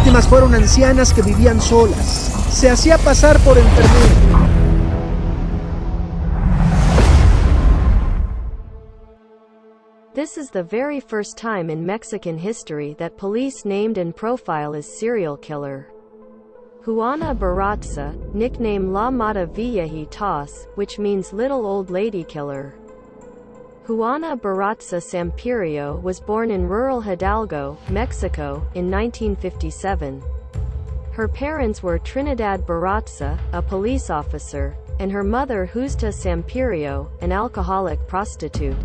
víctimas fueron ancianas que vivían solas. Se hacía pasar por enfermera. This is the very first time in Mexican history that police named and profile as serial killer. Juana Barraza, nicknamed La Mata Viejitas, which means little old lady killer. Juana Barraza Sampirio was born in rural Hidalgo, Mexico, in 1957. Her parents were Trinidad Barraza, a police officer, and her mother Justa Sampirio, an alcoholic prostitute.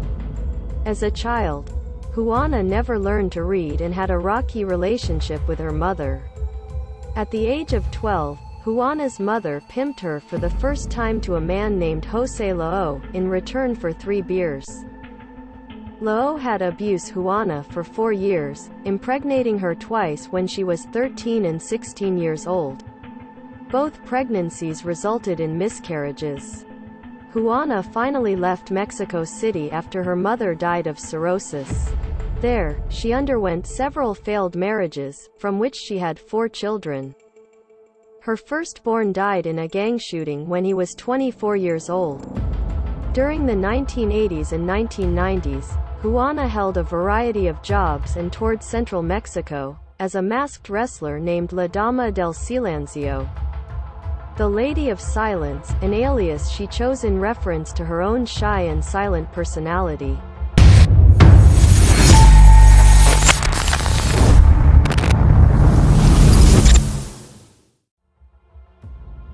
As a child, Juana never learned to read and had a rocky relationship with her mother. At the age of 12, Juana's mother pimped her for the first time to a man named Jose Lao, in return for 3 beers. Lao had abused Juana for 4 years, impregnating her twice when she was 13 and 16 years old. Both pregnancies resulted in miscarriages. Juana finally left Mexico City after her mother died of cirrhosis. There, she underwent several failed marriages, from which she had 4 children. Her firstborn died in a gang shooting when he was 24 years old. During the 1980s and 1990s, Juana held a variety of jobs and toured central Mexico, as a masked wrestler named La Dama del Silencio. The Lady of Silence, an alias she chose in reference to her own shy and silent personality.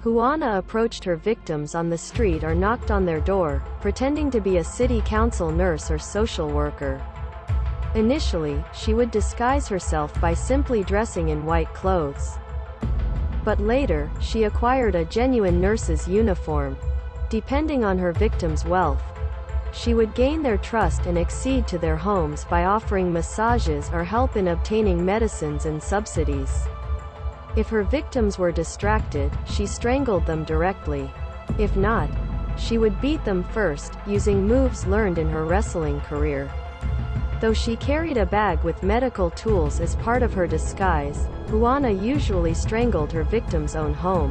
Juana approached her victims on the street or knocked on their door, pretending to be a city council nurse or social worker. Initially, she would disguise herself by simply dressing in white clothes. But later, she acquired a genuine nurse's uniform. Depending on her victims' wealth, she would gain their trust and accede to their homes by offering massages or help in obtaining medicines and subsidies. If her victims were distracted, she strangled them directly. If not, she would beat them first, using moves learned in her wrestling career. Though she carried a bag with medical tools as part of her disguise, Juana usually strangled her victim's own home,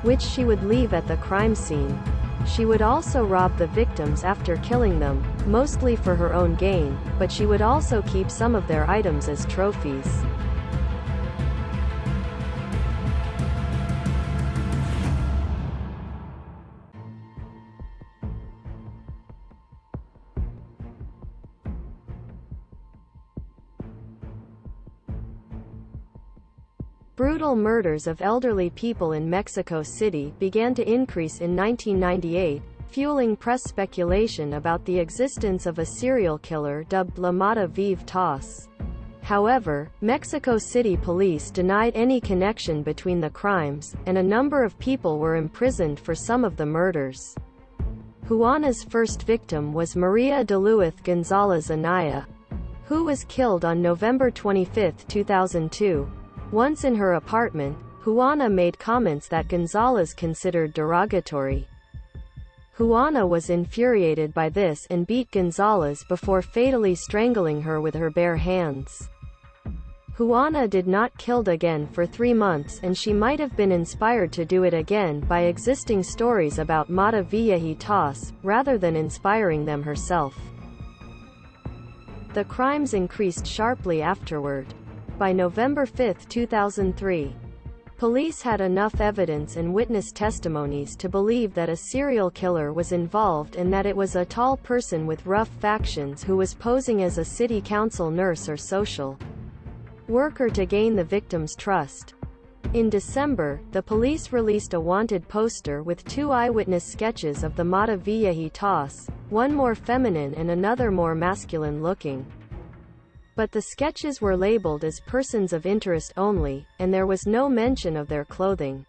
which she would leave at the crime scene. She would also rob the victims after killing them, mostly for her own gain, but she would also keep some of their items as trophies. Brutal murders of elderly people in Mexico City began to increase in 1998, fueling press speculation about the existence of a serial killer dubbed La Mata Viejitas. However, Mexico City police denied any connection between the crimes, and a number of people were imprisoned for some of the murders. Juana's first victim was Maria de Luis Gonzalez Anaya, who was killed on November 25, 2002. Once in her apartment, Juana made comments that Gonzalez considered derogatory. Juana was infuriated by this and beat Gonzalez before fatally strangling her with her bare hands. Juana did not killed again for 3 months, and she might have been inspired to do it again by existing stories about Mata Viejitas, rather than inspiring them herself. The crimes increased sharply afterward. By November 5, 2003, police had enough evidence and witness testimonies to believe that a serial killer was involved and that it was a tall person with rough factions who was posing as a city council nurse or social worker to gain the victim's trust. In December, the police released a wanted poster with 2 eyewitness sketches of the Mata Viejitas, one more feminine and another more masculine looking. But the sketches were labeled as persons of interest only, and there was no mention of their clothing.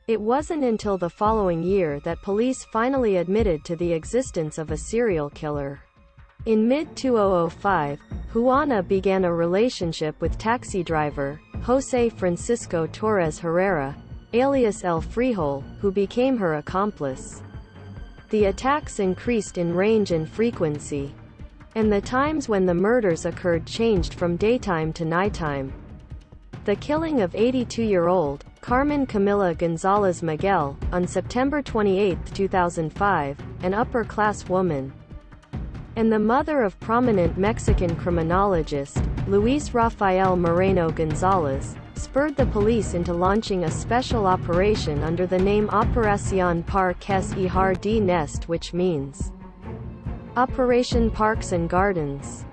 It wasn't until the following year that police finally admitted to the existence of a serial killer. In mid-2005, Juana began a relationship with taxi driver, Jose Francisco Torres Herrera, alias El Frijol, who became her accomplice. The attacks increased in range and frequency, and the times when the murders occurred changed from daytime to nighttime. The killing of 82-year-old Carmen Camila Gonzalez Miguel, on September 28, 2005, an upper-class woman, and the mother of prominent Mexican criminologist, Luis Rafael Moreno Gonzalez, spurred the police into launching a special operation under the name Operación Parques y Jardines, which means Operation Parks and Gardens.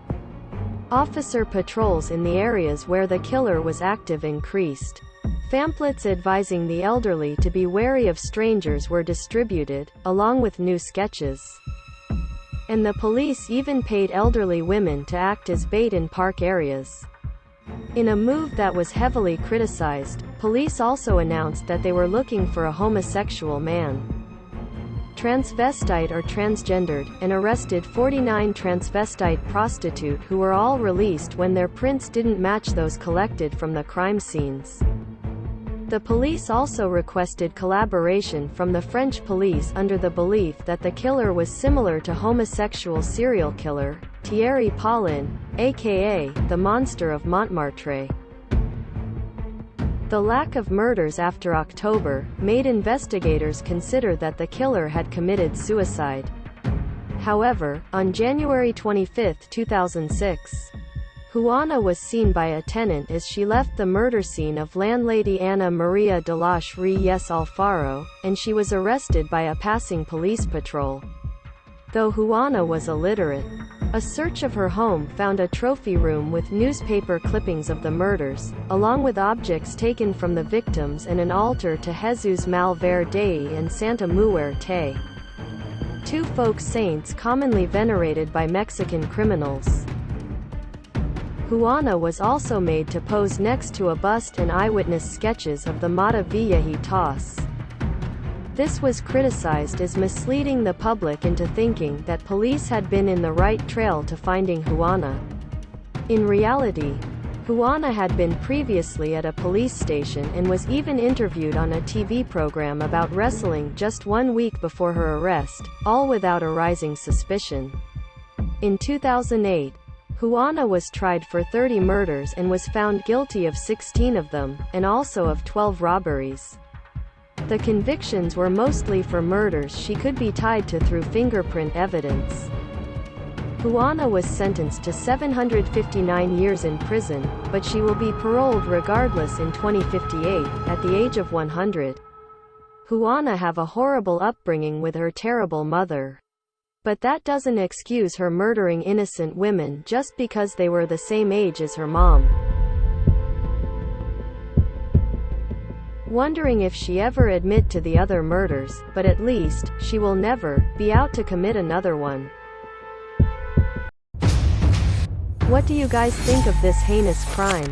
Officer patrols in the areas where the killer was active increased. Pamphlets advising the elderly to be wary of strangers were distributed, along with new sketches. And the police even paid elderly women to act as bait in park areas. In a move that was heavily criticized, police also announced that they were looking for a homosexual man, transvestite or transgendered, and arrested 49 transvestite prostitutes who were all released when their prints didn't match those collected from the crime scenes. The police also requested collaboration from the French police under the belief that the killer was similar to homosexual serial killer Thierry Paulin, aka the Monster of Montmartre. The lack of murders after October made investigators consider that the killer had committed suicide. However, on January 25, 2006, Juana was seen by a tenant as she left the murder scene of landlady Ana Maria de las Reyes Alfaro, and she was arrested by a passing police patrol. Though Juana was illiterate, a search of her home found a trophy room with newspaper clippings of the murders, along with objects taken from the victims and an altar to Jesus Malverde and Santa Muerte, two folk saints commonly venerated by Mexican criminals. Juana was also made to pose next to a bust and eyewitness sketches of the Mata Viejitas. This was criticized as misleading the public into thinking that police had been in the right trail to finding Juana. In reality, Juana had been previously at a police station and was even interviewed on a TV program about wrestling just 1 week before her arrest, all without arising suspicion. In 2008, Juana was tried for 30 murders and was found guilty of 16 of them, and also of 12 robberies. The convictions were mostly for murders she could be tied to through fingerprint evidence. Juana was sentenced to 759 years in prison, but she will be paroled regardless in 2058, at the age of 100. Juana have a horrible upbringing with her terrible mother. But that doesn't excuse her murdering innocent women just because they were the same age as her mom. Wondering if she ever admit to the other murders, but at least, she will never be out to commit another one. What do you guys think of this heinous crime?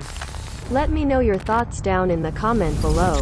Let me know your thoughts down in the comment below.